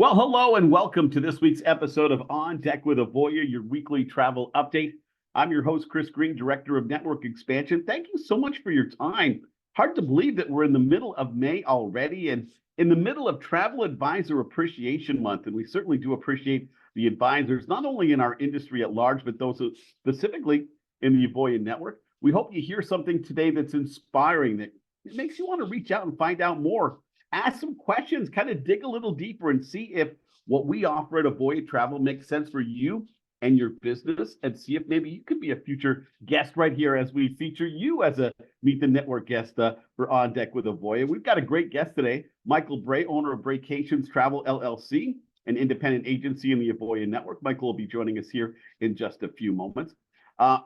Well, hello and welcome to this week's episode of On Deck with Avoya, your weekly travel update. I'm your host, Chris Green, Director of Network Expansion. Thank you so much for your time. Hard to believe that we're in the middle of May already and in the middle of Travel Advisor Appreciation Month. And we certainly do appreciate the advisors, not only in our industry at large, but those specifically in the Avoya Network. We hope you hear something today that's inspiring, that makes you want to reach out and find out more. Ask some questions, kind of dig a little deeper and see if what we offer at Avoya Travel makes sense for you and your business, and see if maybe you could be a future guest right here as we feature you as a Meet the Network guest for On Deck with Avoya. We've got a great guest today, Michael Bray, owner of Braycation Travel LLC, an independent agency in the Avoya Network. Michael will be joining us here in just a few moments. After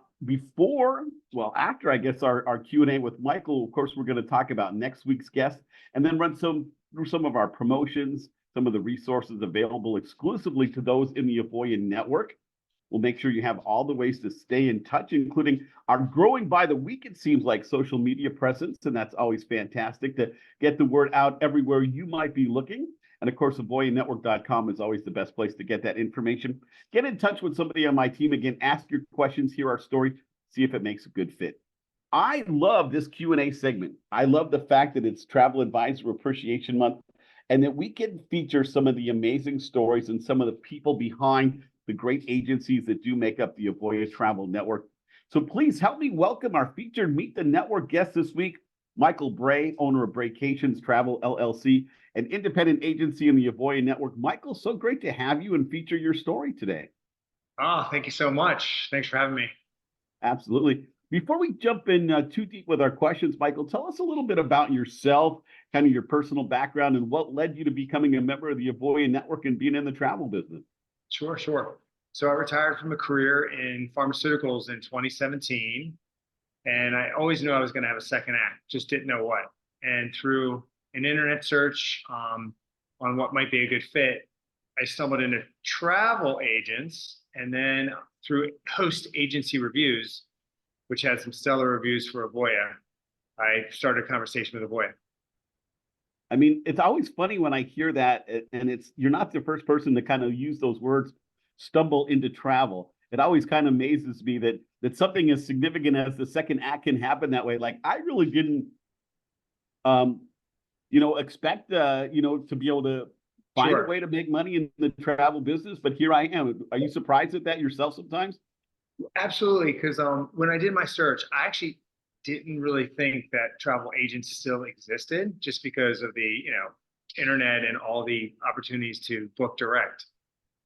I guess our Q&A with Michael, of course, we're going to talk about next week's guest and then run through some of our promotions, some of the resources available exclusively to those in the Avoya Network. We'll make sure you have all the ways to stay in touch, including our growing by the week, it seems like, social media presence, and that's always fantastic to get the word out everywhere you might be looking. And of course, AvoyaNetwork.com is always the best place to get that information. Get in touch with somebody on my team. Again, ask your questions, hear our story, see if it makes a good fit. I love this Q&A segment. I love the fact that it's Travel Advisor Appreciation Month and that we can feature some of the amazing stories and some of the people behind the great agencies that do make up the Avoya Travel Network. So please help me welcome our featured Meet the Network guest this week, Michael Bray, owner of Braycation Travel LLC, an independent agency in the Avoya Network. Michael, so great to have you and feature your story today. Oh, thank you so much. Thanks for having me. Absolutely. Before we jump in too deep with our questions, Michael, tell us a little bit about yourself, kind of your personal background, and what led you to becoming a member of the Avoya Network and being in the travel business. Sure. So I retired from a career in pharmaceuticals in 2017, and I always knew I was going to have a second act, just didn't know what. And through an internet search on what might be a good fit, I stumbled into travel agents, and then through host agency reviews, which had some stellar reviews for Avoya, I started a conversation with Avoya. I mean, it's always funny when I hear that, and you're not the first person to kind of use those words, stumble into travel. It always kind of amazes me that something as significant as the second act can happen that way. Like, I really didn't, expect, to be able to find a way to make money in the travel business, but here I am. Are you surprised at that yourself sometimes? Absolutely, because when I did my search, I actually didn't really think that travel agents still existed, just because of the internet and all the opportunities to book direct.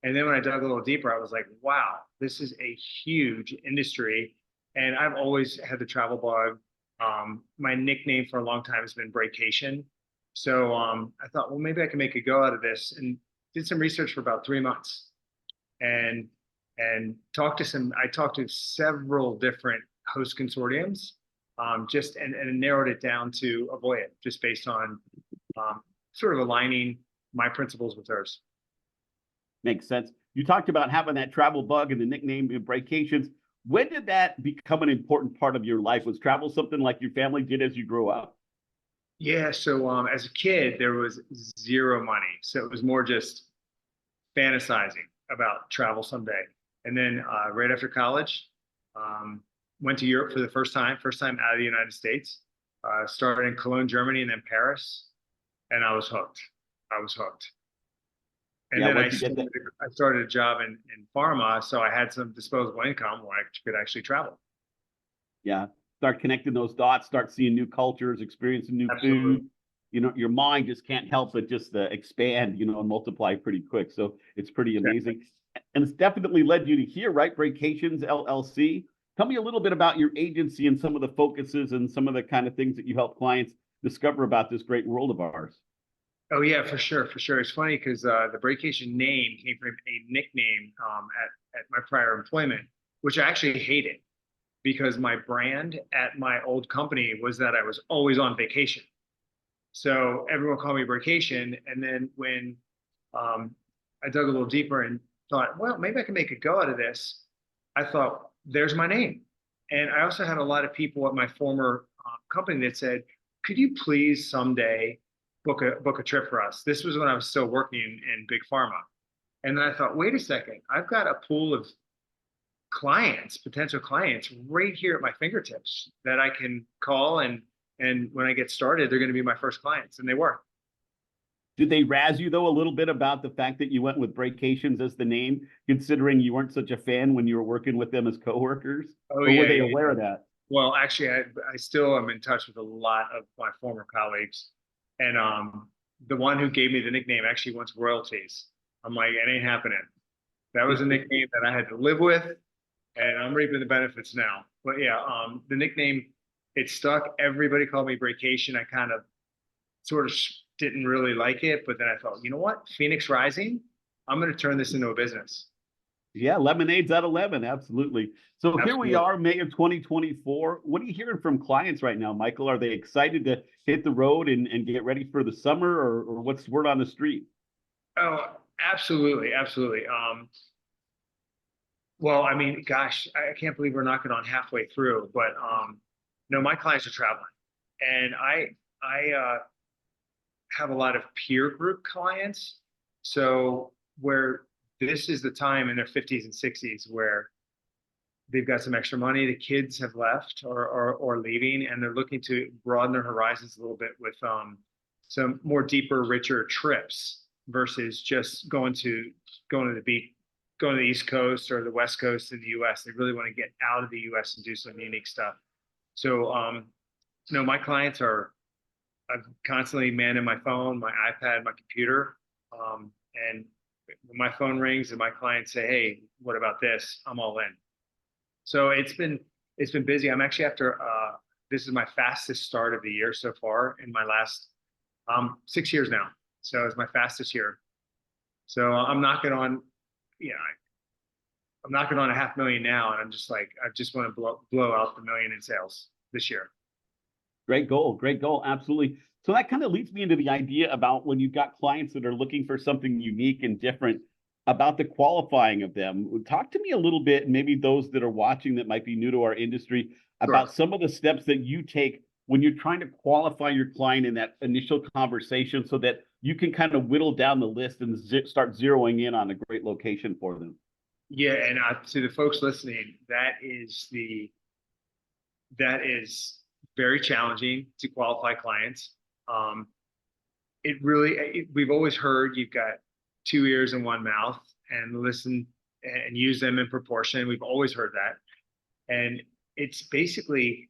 And then when I dug a little deeper, I was like, wow, this is a huge industry. And I've always had the travel bug. My nickname for a long time has been Braycation. So I thought, well, maybe I can make a go out of this, and did some research for about 3 months, and I talked to several different host consortiums, and narrowed it down to Avoya, just based on sort of aligning my principles with hers. Makes sense. You talked about having that travel bug and the nickname Braycations. When did that become an important part of your life? Was travel something like your family did as you grew up? Yeah, so as a kid, there was zero money. So it was more just fantasizing about travel someday. And then right after college, went to Europe for the first time out of the United States, started in Cologne, Germany, and then Paris. And I was hooked. And then I started a job in pharma, so I had some disposable income where I could actually travel. Yeah, start connecting those dots, start seeing new cultures, experiencing new Absolutely. food. Your mind just can't help but just expand, and multiply pretty quick. So it's pretty amazing. And it's definitely led you to here, right? Braycations LLC. Tell me a little bit about your agency and some of the focuses and some of the kind of things that you help clients discover about this great world of ours. Oh yeah, for sure. It's funny because the Braycation name came from a nickname at my prior employment, which I actually hated, because my brand at my old company was that I was always on vacation. So everyone called me Braycation. And then when I dug a little deeper and thought, well, maybe I can make a go out of this, I thought, there's my name. And I also had a lot of people at my former company that said, could you please someday book a trip for us. This was when I was still working in big pharma. And then I thought, wait a second, I've got a pool of clients, potential clients right here at my fingertips that I can call, and when I get started, they're going to be my first clients. And they were. Did they razz you though a little bit about the fact that you went with Braycations as the name, considering you weren't such a fan when you were working with them as coworkers? Oh, Or yeah, were they yeah. aware of that? Well, actually, I still am in touch with a lot of my former colleagues. And the one who gave me the nickname actually wants royalties. I'm like, it ain't happening. That was a nickname that I had to live with, and I'm reaping the benefits now. But yeah, the nickname, it stuck. Everybody called me Braycation. I kind of sort of didn't really like it, but then I thought, you know what? Phoenix Rising, I'm going to turn this into a business. Yeah, lemonades out of lemon, absolutely. So here we Absolutely. are, May of 2024. What are you hearing from clients right now, Michael? Are they excited to hit the road and get ready for the summer, or what's the word on the street? Oh, absolutely, absolutely. Well, I mean, gosh, I can't believe we're knocking on halfway through, but no, my clients are traveling, and I have a lot of peer group clients. So where this is the time in their 50s and 60s where they've got some extra money, the kids have left or leaving, and they're looking to broaden their horizons a little bit with some more deeper, richer trips versus just going to the beach, going to the East Coast or the West Coast in the US. They really want to get out of the US and do some unique stuff. So no, my clients are, I'm constantly manning my phone, my iPad, my computer. And when my phone rings and my clients say, hey, what about this? I'm all in. So it's been busy. I'm actually after this is my fastest start of the year so far in my last 6 years now. So it's my fastest year. So I'm knocking on, you know, I'm knocking on 500,000 now, and I'm just like, I just want to blow out the million in sales this year. Great goal, absolutely. So that kind of leads me into the idea about when you've got clients that are looking for something unique and different, about the qualifying of them. Talk to me a little bit, maybe those that are watching that might be new to our industry, about Sure. some of the steps that you take when you're trying to qualify your client in that initial conversation so that you can kind of whittle down the list and start zeroing in on a great location for them. Yeah, and to the folks listening, that is very challenging to qualify clients. We've always heard you've got two ears and one mouth, and listen and use them in proportion. We've always heard that. And it's basically,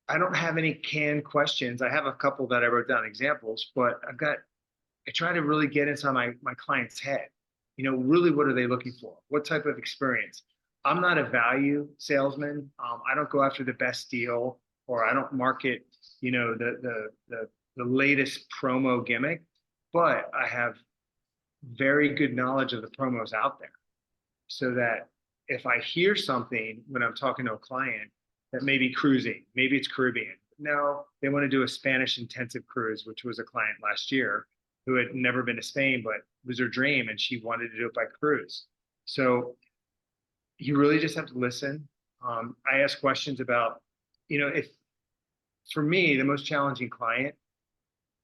I don't have any canned questions. I have a couple that I wrote down examples, but I try to really get inside my client's head. You know, really, what are they looking for? What type of experience? I'm not a value salesman. I don't go after the best deal, or I don't market, you know, the latest promo gimmick, but I have very good knowledge of the promos out there, so that if I hear something when I'm talking to a client that may be cruising, maybe it's Caribbean. No, they want to do a Spanish intensive cruise, which was a client last year who had never been to Spain, but it was her dream, and she wanted to do it by cruise. So you really just have to listen. I ask questions about, you know, if for me, the most challenging client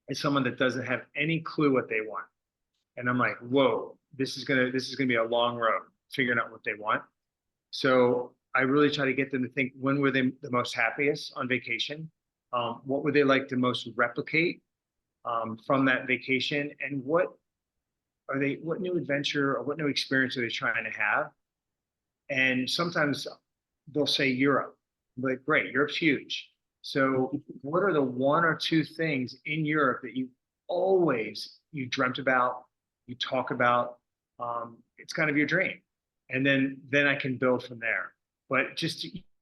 is someone that doesn't have any clue what they want. And I'm like, whoa, this is gonna be a long road figuring out what they want. So I really try to get them to think, when were they the most happiest on vacation? What would they like to most replicate from that vacation? And what new adventure or what new experience are they trying to have? And sometimes they'll say Europe. I'm like, great, Europe's huge. So what are the one or two things in Europe that you dreamt about, you talk about? It's kind of your dream. And then I can build from there. But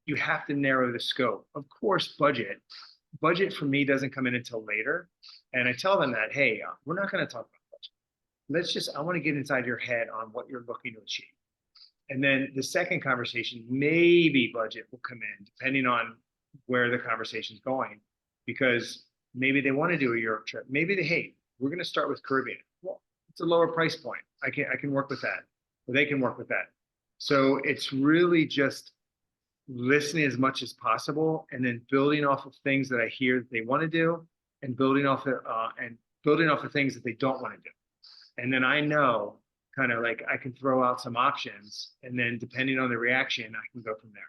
you have to narrow the scope. Of course, budget for me doesn't come in until later. And I tell them that, hey, we're not going to talk about budget. I want to get inside your head on what you're looking to achieve. And then the second conversation, maybe budget will come in, depending on where the conversation's going, because maybe they want to do a Europe trip. Maybe hey, we're going to start with Caribbean. Well, it's a lower price point. I can work with that, or they can work with that. So it's really just listening as much as possible, and then building off of things that I hear that they want to do, and building off it, and building off the things that they don't want to do. And then I know kind of like I can throw out some options, and then depending on the reaction, I can go from there.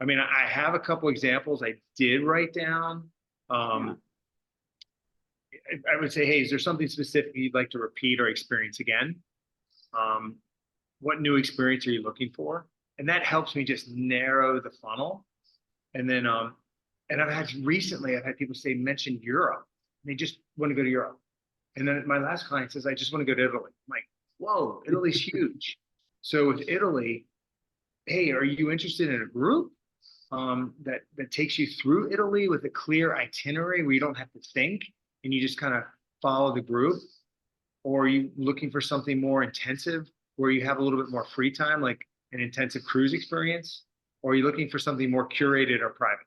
I mean, I have a couple examples I did write down. I would say, hey, is there something specific you'd like to repeat or experience again? What new experience are you looking for? And that helps me just narrow the funnel. And then, and I've had people say, mention Europe. They just want to go to Europe. And then my last client says, I just want to go to Italy. I'm like, whoa, Italy's huge. So with Italy, hey, are you interested in a group that takes you through Italy with a clear itinerary where you don't have to think and you just kind of follow the group? Or are you looking for something more intensive where you have a little bit more free time, like an intensive cruise experience? Or are you looking for something more curated or private?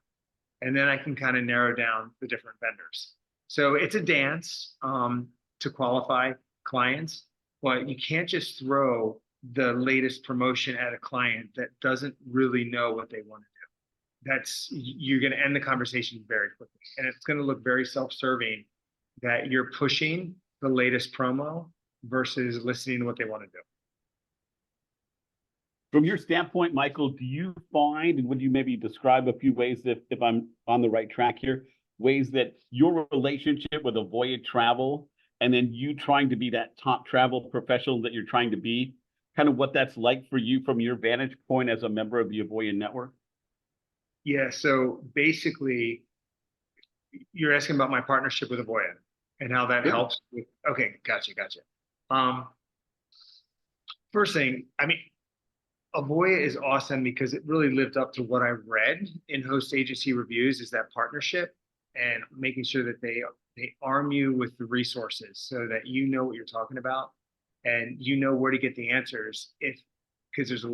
And then I can kind of narrow down the different vendors. So it's a dance to qualify clients, but you can't just throw the latest promotion at a client that doesn't really know what they want to do. You're going to end the conversation very quickly. And it's going to look very self-serving that you're pushing the latest promo versus listening to what they want to do. From your standpoint, Michael, do you find, and would you maybe describe a few ways that, if I'm on the right track here, ways that your relationship with Avoya Travel and then you trying to be that top travel professional that you're trying to be, kind of what that's like for you from your vantage point as a member of the Avoya Network? Yeah, so basically, you're asking about my partnership with Avoya and how that helps with, okay, gotcha. First thing, I mean, Avoya is awesome because it really lived up to what I read in host agency reviews, is that partnership and making sure that they arm you with the resources so that you know what you're talking about and you know where to get the answers, because there's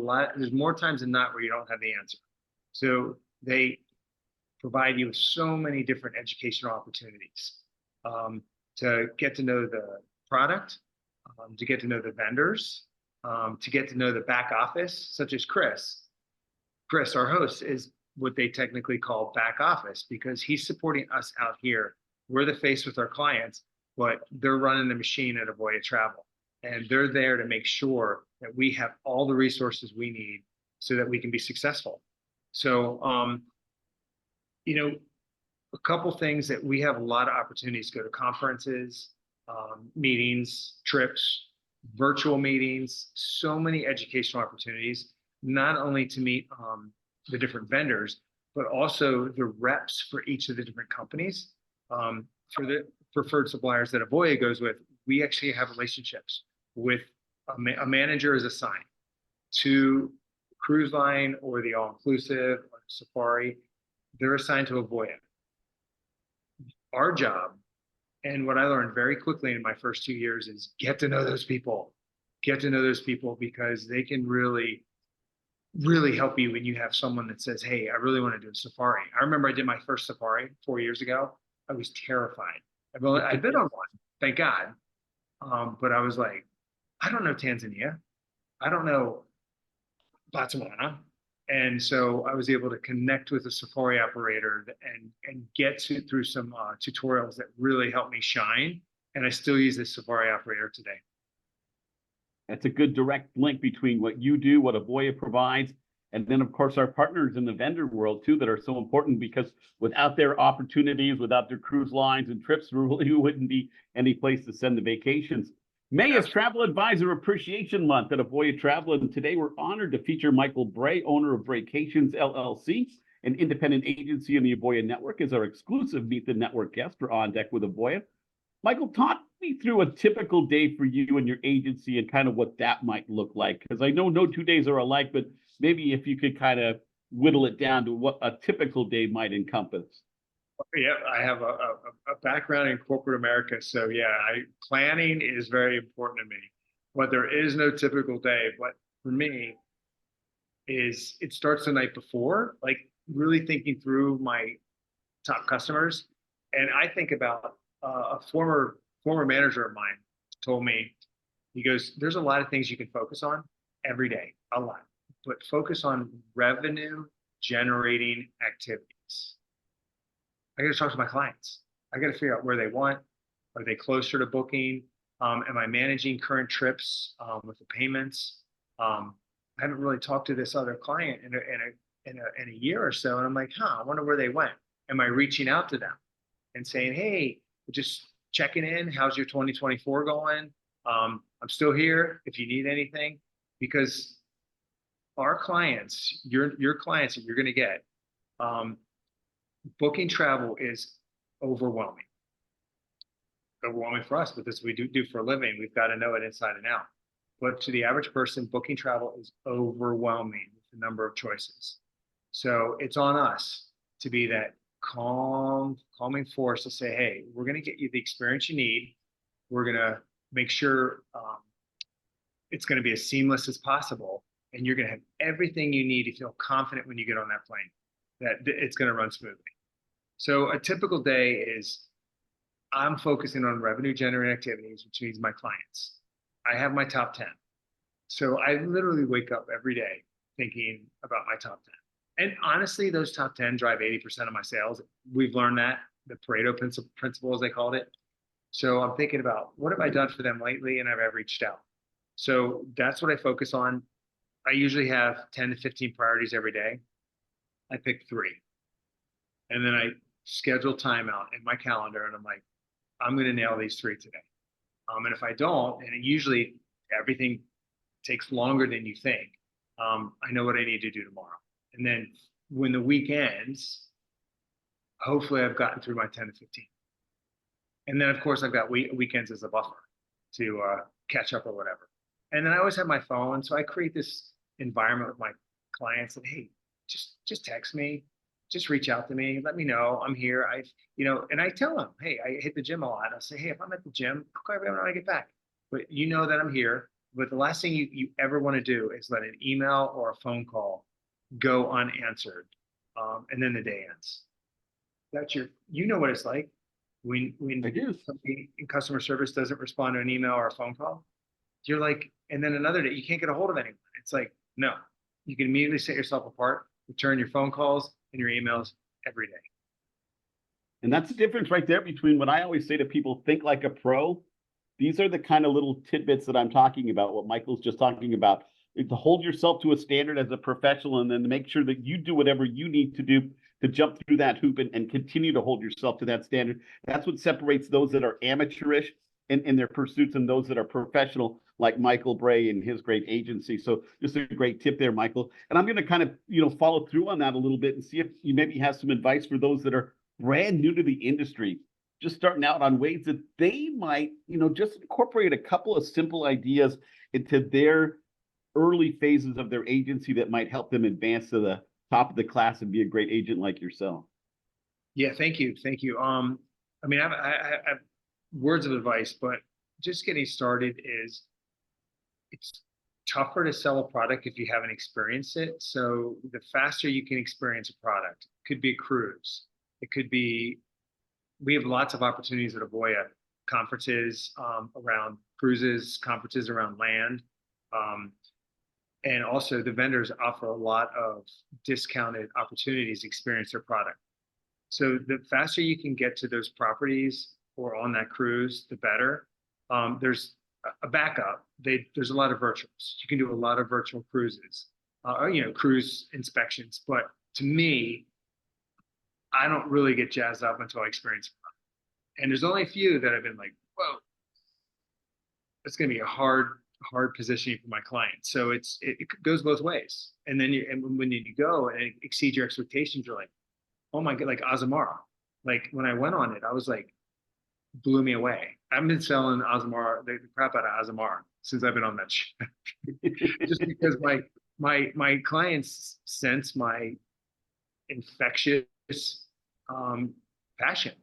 more times than not where you don't have the answer. So they provide you with so many different educational opportunities to get to know the product, to get to know the vendors, to get to know the back office, such as Chris. Chris, our host, is what they technically call back office because he's supporting us out here. We're the face with our clients, but they're running the machine at Avoya Travel. And they're there to make sure that we have all the resources we need so that we can be successful. So, a couple things that we have a lot of opportunities to go to conferences, meetings, trips, virtual meetings, so many educational opportunities, not only to meet the different vendors, but also the reps for each of the different companies. For the preferred suppliers that Avoya goes with, we actually have relationships with a manager is assigned to cruise line or the all-inclusive or Safari. They're assigned to Avoya. Our job, and what I learned very quickly in my first 2 years, is get to know those people. Get to know those people because they can really, really help you when you have someone that says, hey, I really want to do a safari. I remember I did my first safari 4 years ago. I was terrified. I've been on one, thank God. But I was like, I don't know Tanzania. I don't know Botswana. And so I was able to connect with a safari operator and get through some tutorials that really helped me shine. And I still use this safari operator today. That's a good direct link between what you do, what Avoya provides, and then, of course, our partners in the vendor world, too, that are so important because without their opportunities, without their cruise lines and trips, there really wouldn't be any place to send the vacations. May is Travel Advisor Appreciation Month at Avoya Travel, and today we're honored to feature Michael Bray, owner of Braycation LLC, an independent agency in the Avoya Network, as our exclusive Meet the Network guest for On Deck with Avoya. Michael, talk me through a typical day for you and your agency and kind of what that might look like, because I know no 2 days are alike, but maybe if you could kind of whittle it down to what a typical day might encompass. Yeah, I have a background in corporate America. So yeah, planning is very important to me. But there is no typical day. But for me, is it starts the night before, like really thinking through my top customers. And I think about a former manager of mine told me, he goes, there's a lot of things you can focus on every day, a lot, but focus on revenue generating activities. I got to talk to my clients. I got to figure out where they want, Are they closer to booking? Am I managing current trips with the payments? I haven't really talked to this other client in a year or so, and I'm like, I wonder where they went. Am I reaching out to them and saying, hey, just checking in? How's your 2024 going? I'm still here if you need anything, because our clients, your clients that you're going to get, booking travel is overwhelming. Overwhelming for us, but this we do for a living. We've got to know it inside and out. But to the average person, booking travel is overwhelming with the number of choices. So it's on us to be that calming force to say, hey, we're going to get you the experience you need. We're going to make sure it's going to be as seamless as possible. And you're going to have everything you need to feel confident when you get on that plane, that it's going to run smoothly. So a typical day is, I'm focusing on revenue generating activities, which means my clients. I have my top 10. So I literally wake up every day thinking about my top 10. And honestly, those top 10 drive 80% of my sales. We've learned that, the Pareto principle, as they called it. So I'm thinking about, what have I done for them lately? And have I reached out? So that's what I focus on. I usually have 10 to 15 priorities every day. I pick 3. And then I schedule time out in my calendar, and I'm like, I'm going to nail these 3 today. And if I don't, and it usually everything takes longer than you think, I know what I need to do tomorrow. And then when the week ends, hopefully I've gotten through my 10 to 15. And then, of course, I've got weekends as a buffer to catch up or whatever. And then I always have my phone. So I create this environment with my clients that, hey, just text me. Just reach out to me. Let me know I'm here. And I tell them, hey, I hit the gym a lot. I'll say, hey, if I'm at the gym, call me when I get back. But you know that I'm here. But the last thing you ever want to do is let an email or a phone call go unanswered. And then the day ends. You know what it's like when somebody in customer service doesn't respond to an email or a phone call. You're like, and then another day, you can't get a hold of anyone. It's like, no, you can immediately set yourself apart, return your phone calls and your emails every day. And that's the difference right there between what I always say to people, think like a pro. These are the kind of little tidbits that I'm talking about, what Michael's just talking about, to hold yourself to a standard as a professional, and then to make sure that you do whatever you need to do to jump through that hoop and continue to hold yourself to that standard. That's what separates those that are amateurish in their pursuits and those that are professional, like Michael Bray and his great agency. So just a great tip there, Michael. And I'm going to kind of, follow through on that a little bit and see if you maybe have some advice for those that are brand new to the industry, just starting out, on ways that they might, just incorporate a couple of simple ideas into their early phases of their agency that might help them advance to the top of the class and be a great agent like yourself. Yeah, thank you. I mean, I have words of advice, but just getting started it's tougher to sell a product if you haven't experienced it. So the faster you can experience a product, it could be a cruise. It could be, we have lots of opportunities at Avoya, conferences around cruises, conferences around land. And also the vendors offer a lot of discounted opportunities to experience their product. So the faster you can get to those properties or on that cruise, the better. There's a backup. There's a lot of virtuals. You can do a lot of virtual cruises, cruise inspections. But to me, I don't really get jazzed up until I experience it. And there's only a few that I've been like, whoa, it's going to be a hard positioning for my clients. So it goes both ways. And then when you go and it exceeds your expectations, you're like, oh my God, like Azamara. Like when I went on it, I was like, blew me away. I've been selling Azamara, the crap out of Azamara since I've been on that ship. Just because my clients sense my infectious passion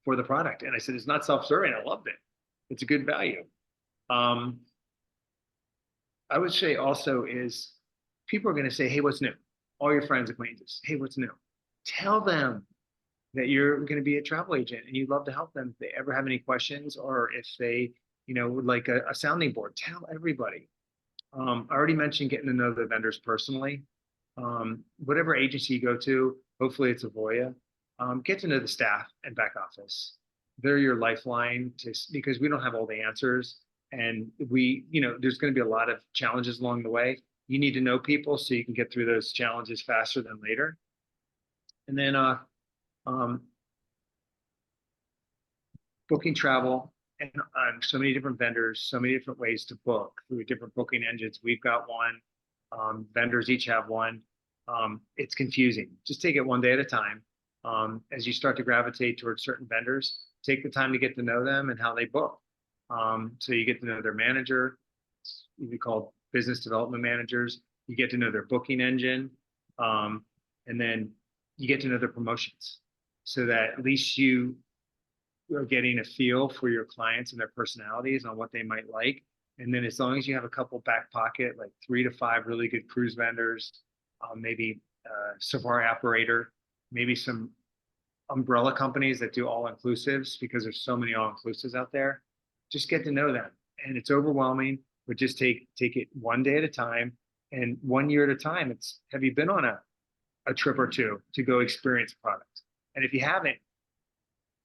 for the product. And I said, it's not self-serving. I loved it. It's a good value. I would say also is people are going to say, hey, what's new? All your friends, acquaintances, hey, what's new? Tell them that you're going to be a travel agent and you'd love to help them if they ever have any questions, or if they, would like a sounding board. Tell everybody. I already mentioned getting to know the vendors personally. Whatever agency you go to, hopefully it's Avoya. Get to know the staff and back office. they're your lifeline because we don't have all the answers. And there's going to be a lot of challenges along the way. You need to know people so you can get through those challenges faster than later. And then booking travel and on so many different vendors, so many different ways to book through different booking engines. We've got one. Vendors each have one. It's confusing. Just take it one day at a time. As you start to gravitate towards certain vendors, take the time to get to know them and how they book. So you get to know their manager, we call business development managers. You get to know their booking engine, and then you get to know their promotions, so that at least you are getting a feel for your clients and their personalities on what they might like. And then as long as you have a couple back pocket, like 3 to 5 really good cruise vendors, maybe safari operator, maybe some umbrella companies that do all inclusives, because there's so many all inclusives out there. Just get to know them. And it's overwhelming, but just take it one day at a time and 1 year at a time. Have you been on a trip or two to go experience a product? And if you haven't,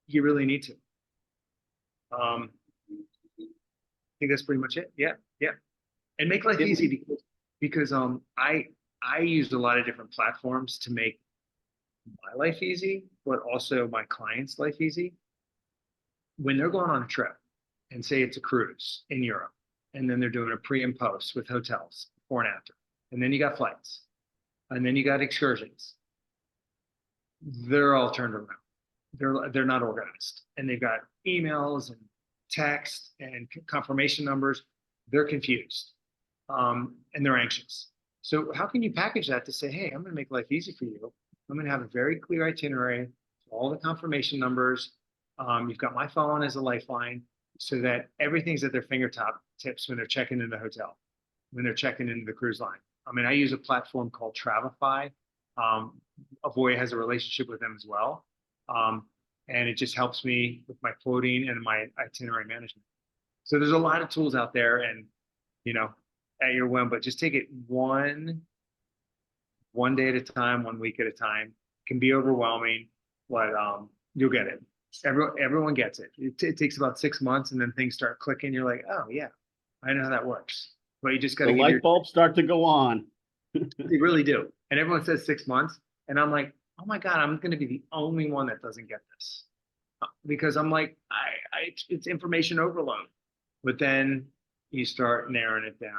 you really need to. I think that's pretty much it. Yeah. And make life easy because I used a lot of different platforms to make my life easy, but also my clients' life easy. When they're going on a trip, and say it's a cruise in Europe, and then they're doing a pre and post with hotels before and after, and then you got flights, and then you got excursions. They're all turned around. They're not organized, and they've got emails and text and confirmation numbers. They're confused, and they're anxious. So how can you package that to say, hey, I'm going to make life easy for you. I'm going to have a very clear itinerary, all the confirmation numbers. You've got my phone as a lifeline, so that everything's at their fingertips when they're checking in the hotel, when they're checking into the cruise line. I mean, I use a platform called Travify. Avoya has a relationship with them as well. And it just helps me with my quoting and my itinerary management. So there's a lot of tools out there, and, at your whim, but just take it one day at a time, 1 week at a time. It can be overwhelming, but you'll get it. Everyone gets it. It takes about 6 months, and then things start clicking. You're like, oh yeah, I know how that works. But you just got to the light bulbs start to go on. They really do. And everyone says 6 months, and I'm like, oh my God, I'm going to be the only one that doesn't get this, because I'm like, it's information overload. But then you start narrowing it down.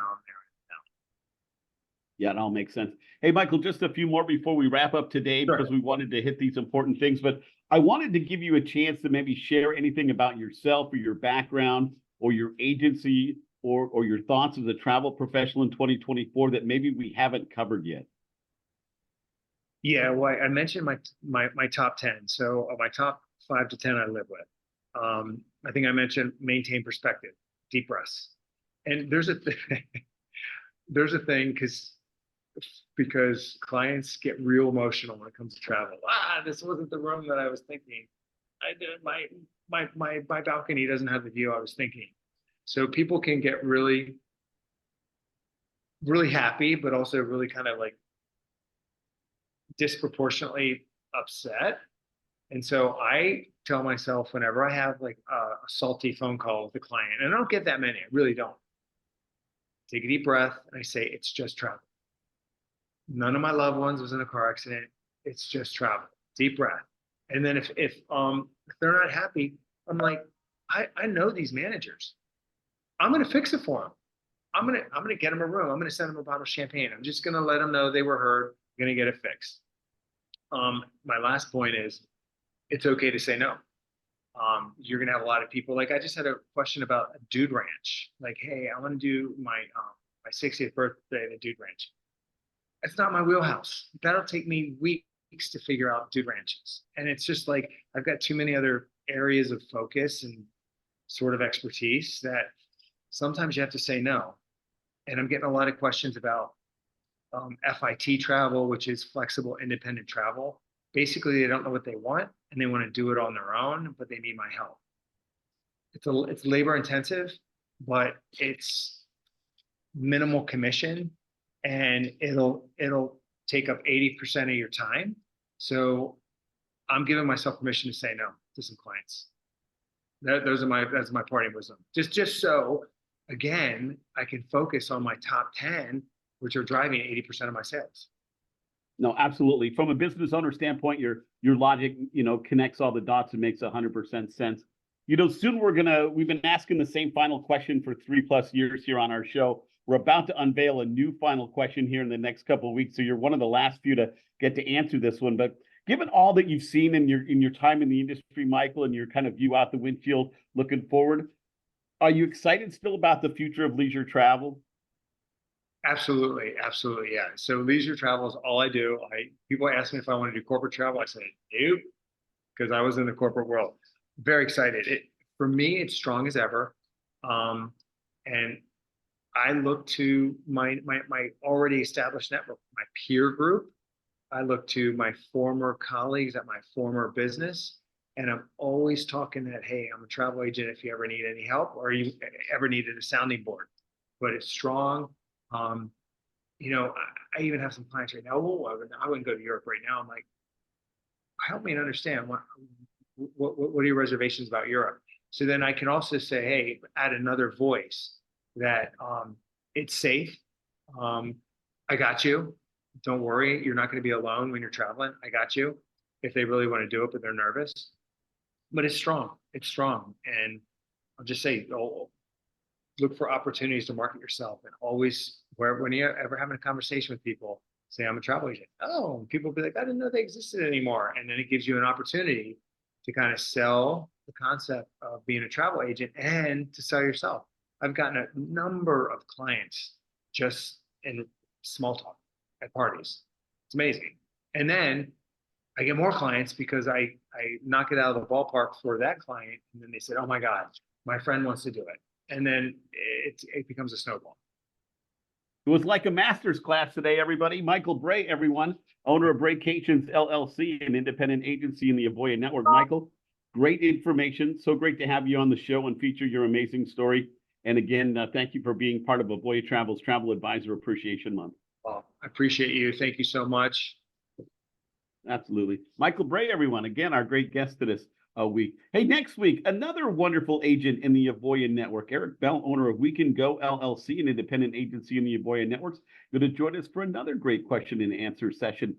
Yeah, it all makes sense. Hey, Michael, just a few more before we wrap up today, Sure. because we wanted to hit these important things. But I wanted to give you a chance to maybe share anything about yourself or your background or your agency or your thoughts as a travel professional in 2024 that maybe we haven't covered yet. Yeah, well, I mentioned my top 10. So my top 5 to 10 I live with. I think I mentioned maintain perspective, deep breaths. And there's a thing because clients get real emotional when it comes to travel. This wasn't the room that I was thinking. I did my balcony doesn't have the view I was thinking. So people can get really, really happy, but also really kind of like disproportionately upset. And so I tell myself whenever I have like a salty phone call with a client, and I don't get that many, I really don't. Take a deep breath, and I say, it's just travel. None of my loved ones was in a car accident. It's just travel. Deep breath. And then if they're not happy, I'm like, I know these managers. I'm going to fix it for them. I'm going to get them a room. I'm going to send them a bottle of champagne. I'm just going to let them know they were heard. I'm going to get it fixed. My last point is, it's okay to say no. You're going to have a lot of people. Like I just had a question about a dude ranch. Like, hey, I want to do my 60th birthday at a dude ranch. It's not my wheelhouse. That'll take me weeks to figure out dude ranches. And it's just like, I've got too many other areas of focus and sort of expertise that sometimes you have to say no. And I'm getting a lot of questions about FIT travel, which is flexible independent travel. Basically, they don't know what they want and they want to do it on their own, but they need my help. It's labor intensive, but it's minimal commission, and it'll take up 80% of your time. So I'm giving myself permission to say no to some clients. That's my parting wisdom. Just so, again, I can focus on my top 10, which are driving 80% of my sales. No, absolutely. From a business owner standpoint, your logic, connects all the dots and makes 100% sense. Soon we've been asking the same final question for 3+ years here on our show. We're about to unveil a new final question here in the next couple of weeks. So you're one of the last few to get to answer this one. But given all that you've seen in your time in the industry, Michael, and your kind of view out the windshield looking forward, are you excited still about the future of leisure travel? Absolutely, absolutely, yeah. So leisure travel is all I do. People ask me if I want to do corporate travel. I say nope, because I was in the corporate world. Very excited. For me, it's strong as ever, and I look to my already established network, my peer group. I look to my former colleagues at my former business, and I'm always talking that, hey, I'm a travel agent if you ever need any help or you ever needed a sounding board. But it's strong. I even have some clients right now. Oh, I wouldn't go to Europe right now. I'm like, help me to understand what are your reservations about Europe? So then I can also say, hey, add another voice that it's safe. I got you. Don't worry. You're not going to be alone when you're traveling. I got you. If they really want to do it, but they're nervous. But it's strong. It's strong. And I'll just say, look for opportunities to market yourself, and always, when you're ever having a conversation with people, say, I'm a travel agent. Oh, and people will be like, I didn't know they existed anymore. And then it gives you an opportunity to kind of sell the concept of being a travel agent and to sell yourself. I've gotten a number of clients just in small talk at parties. It's amazing. And then I get more clients because I knock it out of the ballpark for that client. And then they said, oh my God, my friend wants to do it. And then it becomes a snowball. It was like a master's class today, everybody. Michael Bray, everyone, owner of Braycation LLC, an independent agency in the Avoya Network. Michael, great information. So great to have you on the show and feature your amazing story. And again, thank you for being part of Avoya Travel's Travel Advisor Appreciation Month. Well, I appreciate you. Thank you so much. Absolutely. Michael Bray, everyone, again, our great guest to this week. Hey, next week, another wonderful agent in the Avoya Network. Eric Bell, owner of We Can Go LLC, an independent agency in the Avoya Networks, going to join us for another great question and answer session.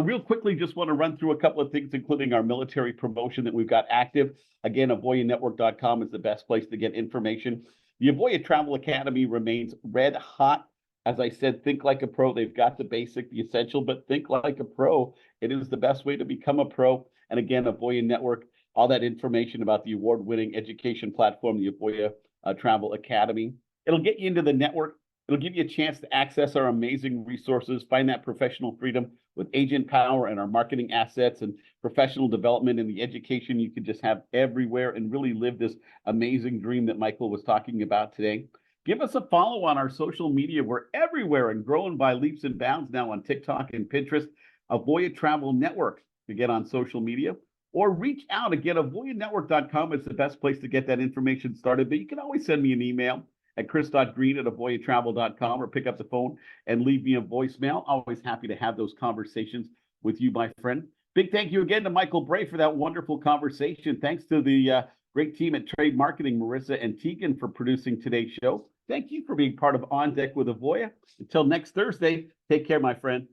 Real quickly, just want to run through a couple of things, including our military promotion that we've got active. Again, avoyanetwork.com is the best place to get information. The Avoya Travel Academy remains red hot. As I said, think like a pro. They've got the basic, the essential, but think like a pro. It is the best way to become a pro. And again, Avoya Network, all that information about the award-winning education platform, the Avoya Travel Academy. It'll get you into the network. It'll give you a chance to access our amazing resources, find that professional freedom with agent power and our marketing assets and professional development and the education you can just have everywhere and really live this amazing dream that Michael was talking about today. Give us a follow on our social media. We're everywhere and growing by leaps and bounds now on TikTok and Pinterest. Avoya Travel Network to get on social media, or reach out. Again, avoyanetwork.com is the best place to get that information started. But you can always send me an email at chris.green@avoyatravel.com or pick up the phone and leave me a voicemail. Always happy to have those conversations with you, my friend. Big thank you again to Michael Bray for that wonderful conversation. Thanks to the great team at Trade Marketing, Marissa and Tegan, for producing today's show. Thank you for being part of On Deck with Avoya. Until next Thursday, take care, my friend.